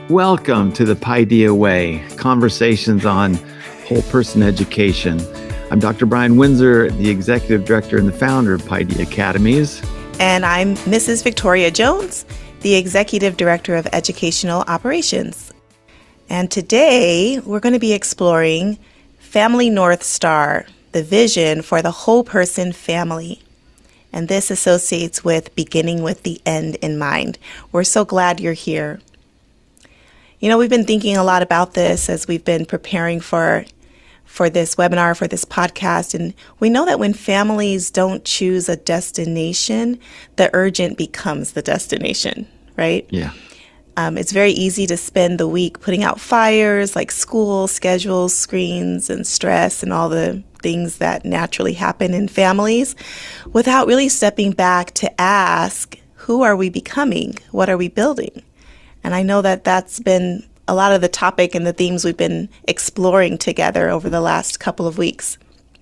Welcome to the Paideia Way, conversations on whole person education. I'm Dr. Brian Winsor, the Executive Director and the founder of Paideia Academies. And I'm Mrs. Victoria Jones, the Executive Director of Educational Operations. And today we're going to be exploring Family North Star, the vision for the whole person family. And this associates with beginning with the end in mind. We're so glad you're here. You know, we've been thinking a lot about this as we've been preparing for this webinar, for this podcast. And we know that when families don't choose a destination, the urgent becomes the destination, right? Yeah. It's very easy to spend the week putting out fires like school, schedules, screens, and stress and all the things that naturally happen in families without really stepping back to ask, who are we becoming? What are we building? And I know that that's been a lot of the topic and the themes we've been exploring together over the last couple of weeks.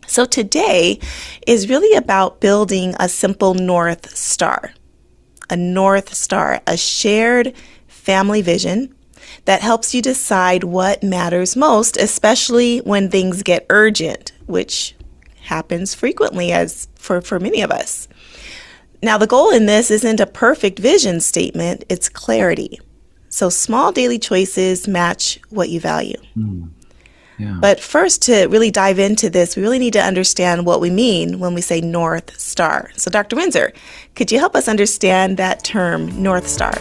So today is really about building a simple North Star, a shared family vision that helps you decide what matters most, especially when things get urgent, which happens frequently as for many of us. Now, the goal in this isn't a perfect vision statement, it's clarity. So small daily choices match what you value. Yeah. But first, to really dive into this, we really need to understand what we mean when we say North Star. So Dr. Winsor, could you help us understand that term, North Star?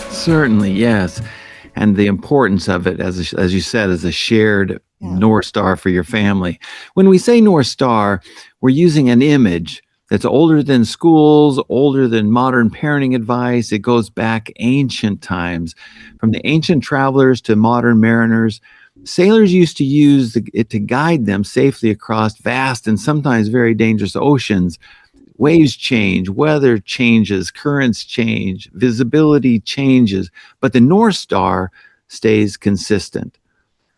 Certainly, yes. And the importance of it, as you said, as a shared North Star for your family. When we say North Star, we're using an image that's older than schools, older than modern parenting advice. It goes back ancient times. From the ancient travelers to modern mariners, sailors used to use it to guide them safely across vast and sometimes very dangerous oceans. Waves change, weather changes, currents change, visibility changes, but the North Star stays consistent.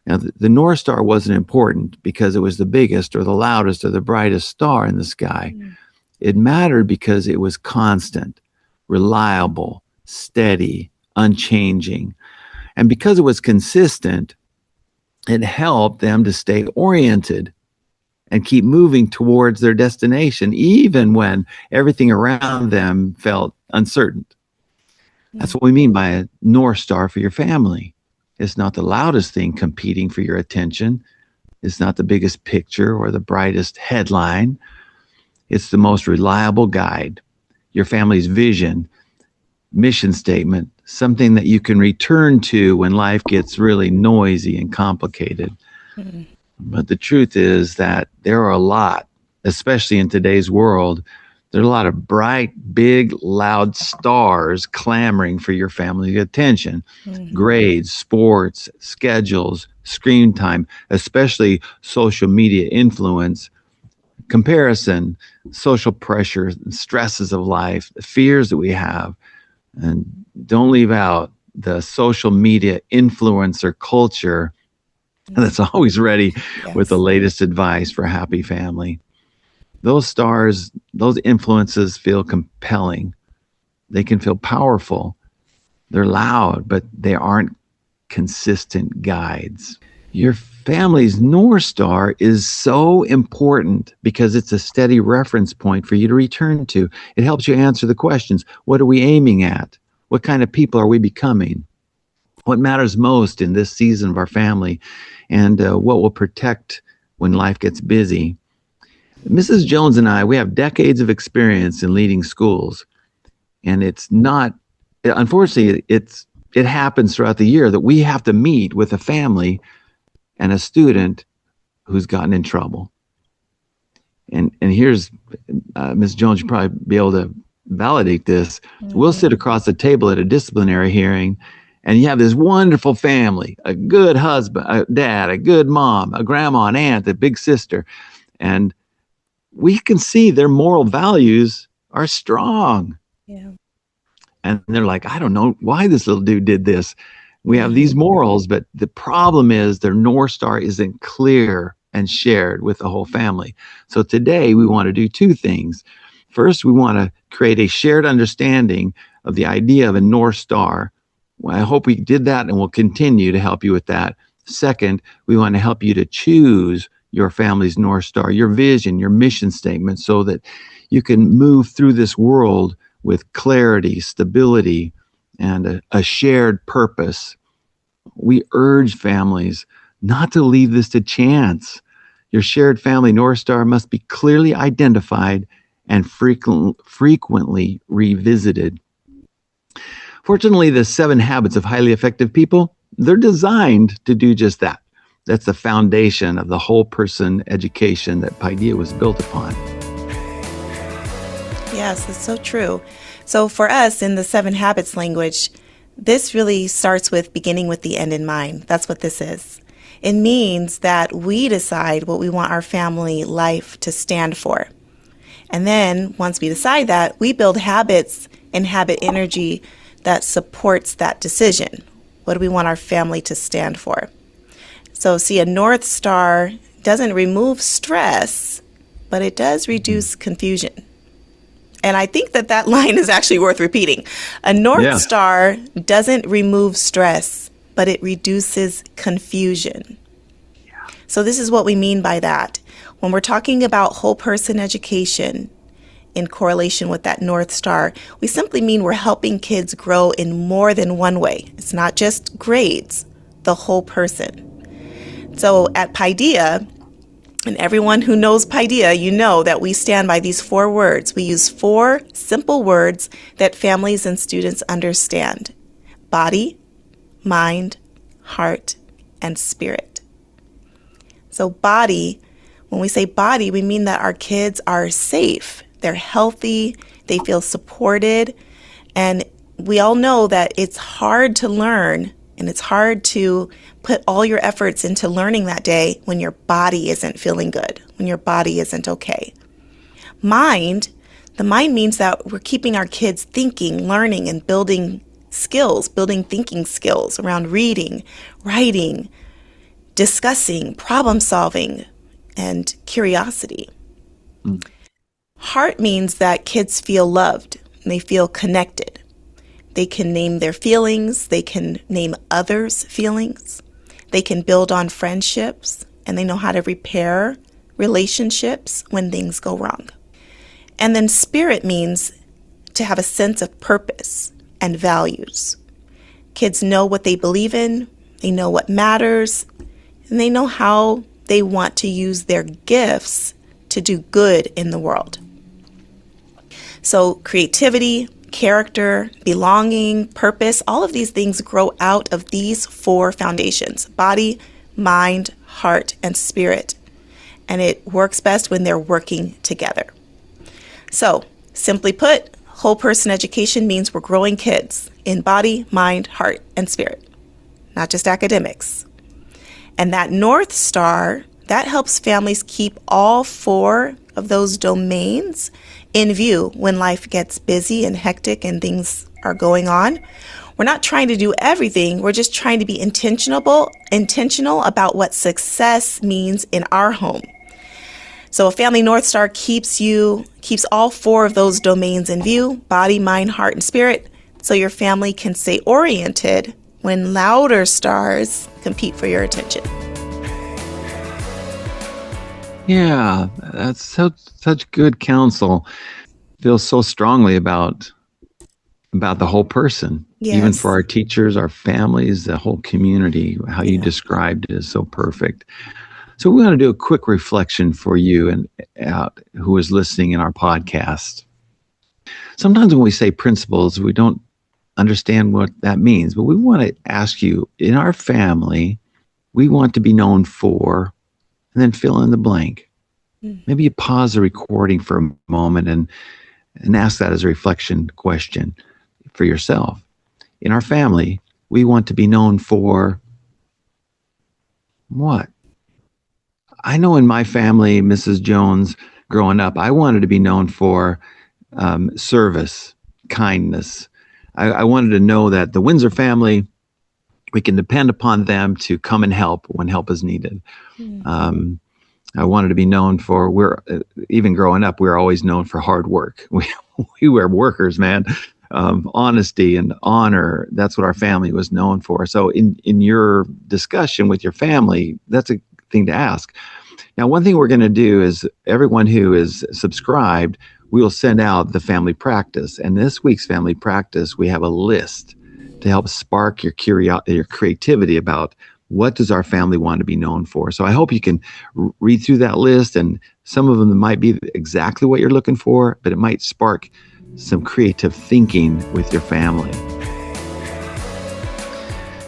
Now, the North Star wasn't important because it was the biggest or the loudest or the brightest star in the sky. It mattered because it was constant, reliable, steady, unchanging. And because it was consistent, it helped them to stay oriented and keep moving towards their destination, even when everything around them felt uncertain. That's what we mean by a North Star for your family. It's not the loudest thing competing for your attention. It's not the biggest picture or the brightest headline. It's the most reliable guide, your family's vision, mission statement, something that you can return to when life gets really noisy and complicated. But the truth is that there are a lot, especially in today's world, there are a lot of bright, big, loud stars clamoring for your family's attention. Grades, sports, schedules, screen time, especially social media influence, comparison, social pressure, stresses of life, the fears that we have. And don't leave out the social media influencer culture that's always ready with the latest advice for a happy family. Those stars, those influences feel compelling. They can feel powerful. They're loud, but they aren't consistent guides. Your family's North Star is so important because it's a steady reference point for you to return to. It helps you answer the questions. What are we aiming at? What kind of people are we becoming? What matters most in this season of our family? And what will protect when life gets busy? Mrs. Jones and I, we have decades of experience in leading schools. And unfortunately, it happens throughout the year that we have to meet with a family and a student who's gotten in trouble. And here's, Ms. Jones, you'll probably be able to validate this. We'll sit across the table at a disciplinary hearing, and you have this wonderful family, a good husband, a dad, a good mom, a grandma, an aunt, a big sister. And we can see their moral values are strong. Yeah. And they're like, I don't know why this little dude did this. We have these morals, but the problem is their North Star isn't clear and shared with the whole family. So today we want to do two things. First, we want to create a shared understanding of the idea of a North Star. Well, I hope we did that, and we'll continue to help you with that. Second, we want to help you to choose your family's North Star, your vision, your mission statement, so that you can move through this world with clarity, stability, and a shared purpose. We urge families not to leave this to chance. Your shared family North Star must be clearly identified and frequently revisited. Fortunately, the 7 habits of highly effective people, they're designed to do just that. That's the foundation of the whole person education that Paideia was built upon. Yes, that's so true. So for us in the 7 habits language, this really starts with beginning with the end in mind. That's what this is. It means that we decide what we want our family life to stand for. And then once we decide that, we build habits and habit energy that supports that decision. What do we want our family to stand for? So see, a North Star doesn't remove stress, but it does reduce confusion. And I think that line is actually worth repeating. A North Star doesn't remove stress, but it reduces confusion. Yeah. So this is what we mean by that. When we're talking about whole person education in correlation with that North Star, we simply mean we're helping kids grow in more than one way. It's not just grades, the whole person. So at Paideia, and everyone who knows Paideia, you know that we stand by these 4 words. We use 4 simple words that families and students understand: body, mind, heart, and spirit. So body, when we say body, we mean that our kids are safe, they're healthy, they feel supported, and we all know that it's hard to learn and it's hard to put all your efforts into learning that day when your body isn't feeling good, when your body isn't okay. Mind, the mind means that we're keeping our kids thinking, learning, and building skills, building thinking skills around reading, writing, discussing, problem solving, and curiosity. Heart means that kids feel loved and they feel connected. They can name their feelings, they can name others' feelings, they can build on friendships, and they know how to repair relationships when things go wrong. And then spirit means to have a sense of purpose and values. Kids know what they believe in, they know what matters, and they know how they want to use their gifts to do good in the world. So creativity, character, belonging, purpose, all of these things grow out of these 4 foundations: body, mind, heart, and spirit. And it works best when they're working together. So, simply put, whole person education means we're growing kids in body, mind, heart, and spirit, not just academics. And that North Star, that helps families keep all 4 of those domains in view when life gets busy and hectic and things are going on. We're not trying to do everything. We're just trying to be intentional about what success means in our home. So a family North Star keeps all 4 of those domains in view: body, mind, heart, and spirit, so your family can stay oriented when louder stars compete for your attention. Yeah, that's such good counsel. Feels so strongly about the whole person. Yes. Even for our teachers, our families, the whole community. How you described it is so perfect. So we want to do a quick reflection for you and who is listening in our podcast. Sometimes when we say principles, we don't understand what that means, but we want to ask you, in our family, we want to be known for, and then fill in the blank. Maybe you pause the recording for a moment and ask that as a reflection question for yourself. In our family, we want to be known for what? I know in my family, Mrs. Jones, growing up, I wanted to be known for service, kindness. I wanted to know that the Winsor family, we can depend upon them to come and help when help is needed. I wanted to be known for, even growing up, we were always known for hard work. We were workers, man. honesty and honor. That's what our family was known for. So in your discussion with your family, that's a thing to ask. Now, one thing we're going to do is everyone who is subscribed, we will send out the family practice. And this week's family practice, we have a list to help spark your curiosity, your creativity about what does our family want to be known for. So I hope you can read through that list, and some of them might be exactly what you're looking for, but it might spark some creative thinking with your family.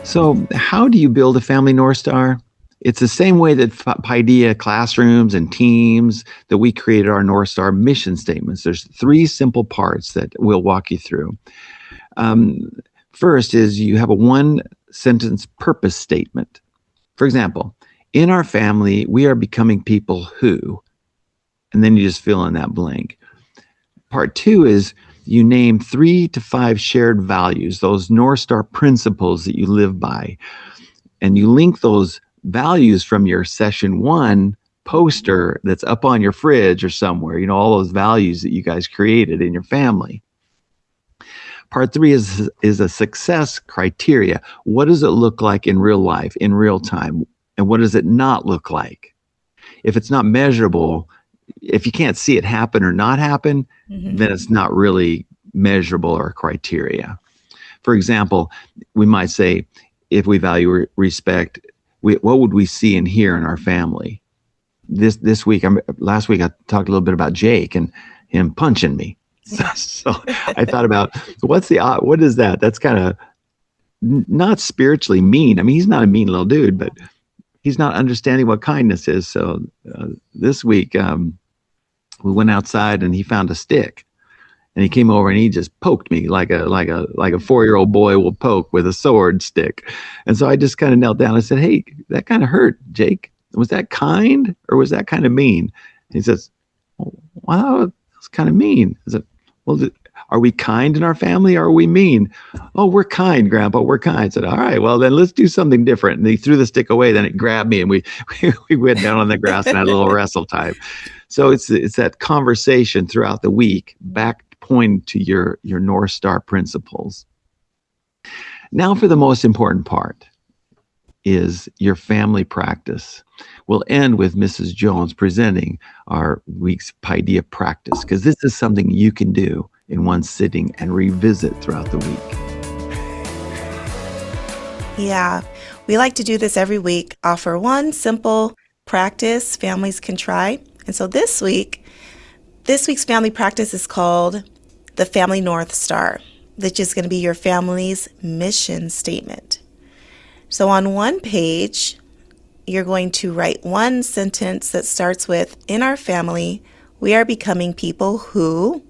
So how do you build a family North Star? It's the same way that Paideia classrooms and teams that we created our North Star mission statements. There's 3 simple parts that we'll walk you through. First is you have a 1-sentence purpose statement. For example, in our family, we are becoming people who, and then you just fill in that blank. Part 2 is you name 3 to 5 shared values, those North Star principles that you live by, and you link those values from your session 1 poster that's up on your fridge or somewhere, all those values that you guys created in your family. Part 3 is a success criteria. What does it look like in real life, in real time? And what does it not look like? If it's not measurable, if you can't see it happen or not happen, then it's not really measurable or criteria. For example, we might say, if we value respect, what would we see and hear in our family? Last week I talked a little bit about Jake and him punching me. So I thought about what is that? That's kind of not spiritually mean. I mean, he's not a mean little dude, but he's not understanding what kindness is. So this week we went outside and he found a stick, and he came over and he just poked me like a 4-year-old boy will poke with a sword stick. And so I just kind of knelt down and said, "Hey, that kind of hurt, Jake. Was that kind or was that kind of mean?" And he says, "Wow, that's kind of mean." I said, "Well, are we kind in our family or are we mean?" "Oh, we're kind, Grandpa, we're kind." I said, "All right, well, then let's do something different." And he threw the stick away, then it grabbed me, and we went down on the grass and had a little wrestle time. So it's that conversation throughout the week, back pointing to your North Star principles. Now for the most important part is your family practice. We'll end with Mrs. Jones presenting our week's Paideia practice, because this is something you can do in one sitting and revisit throughout the week. Yeah, we like to do this every week, offer one simple practice families can try. And so this week's family practice is called the Family North Star, which is going to be your family's mission statement. So on one page, you're going to write one sentence that starts with, "In our family, we are becoming people who,"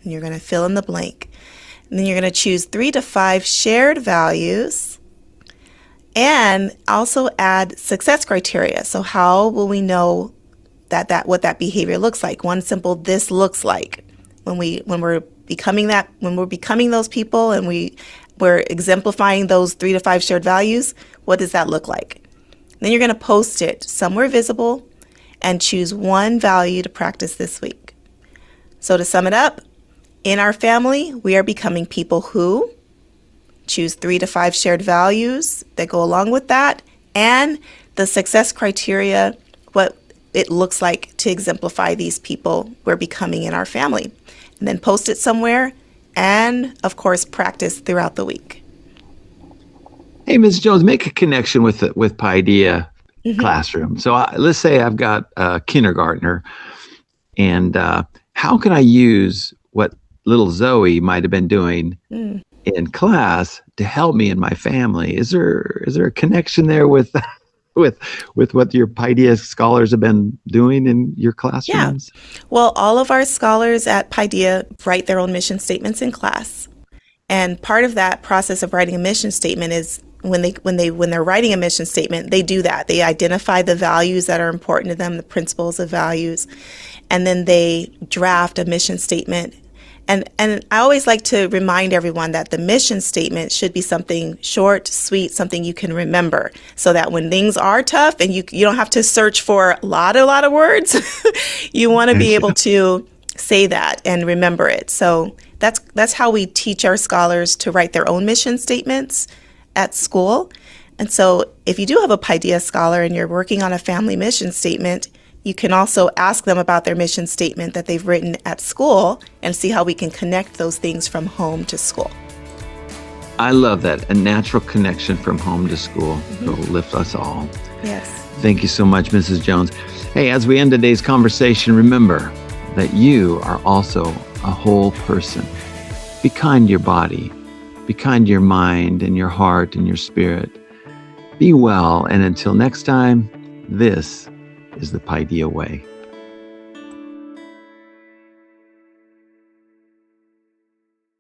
and you're going to fill in the blank. And then you're going to choose 3 to 5 shared values and also add success criteria. So how will we know what that behavior looks like? One simple, this looks like when we're becoming those people and we're exemplifying those 3 to 5 shared values. What does that look like? Then you're going to post it somewhere visible and choose one value to practice this week. So to sum it up, in our family, we are becoming people who, choose 3 to 5 shared values that go along with that, and the success criteria, what it looks like to exemplify these people we're becoming in our family. And then post it somewhere, and of course, practice throughout the week. Hey, Ms. Jones, make a connection with Paideia classroom. So let's say I've got a kindergartner, and how can I use what little Zoe might have been doing in class to help me in my family? Is there a connection there with what your Paideia scholars have been doing in your classrooms? Yeah. Well, all of our scholars at Paideia write their own mission statements in class. And part of that process of writing a mission statement is when they're writing a mission statement, they do that. They identify the values that are important to them, the principles of values, and then they draft a mission statement. And I always like to remind everyone that the mission statement should be something short, sweet, something you can remember, so that when things are tough and you don't have to search for a lot of words, you want to be able to say that and remember it. So that's how we teach our scholars to write their own mission statements at school. And so if you do have a Paideia scholar and you're working on a family mission statement, you can also ask them about their mission statement that they've written at school and see how we can connect those things from home to school. I love that. A natural connection from home to school will lift us all. Yes. Thank you so much, Mrs. Jones. Hey, as we end today's conversation, remember that you are also a whole person. Be kind to your body. Be kind to your mind and your heart and your spirit. Be well, and until next time, this is the Paideia Way.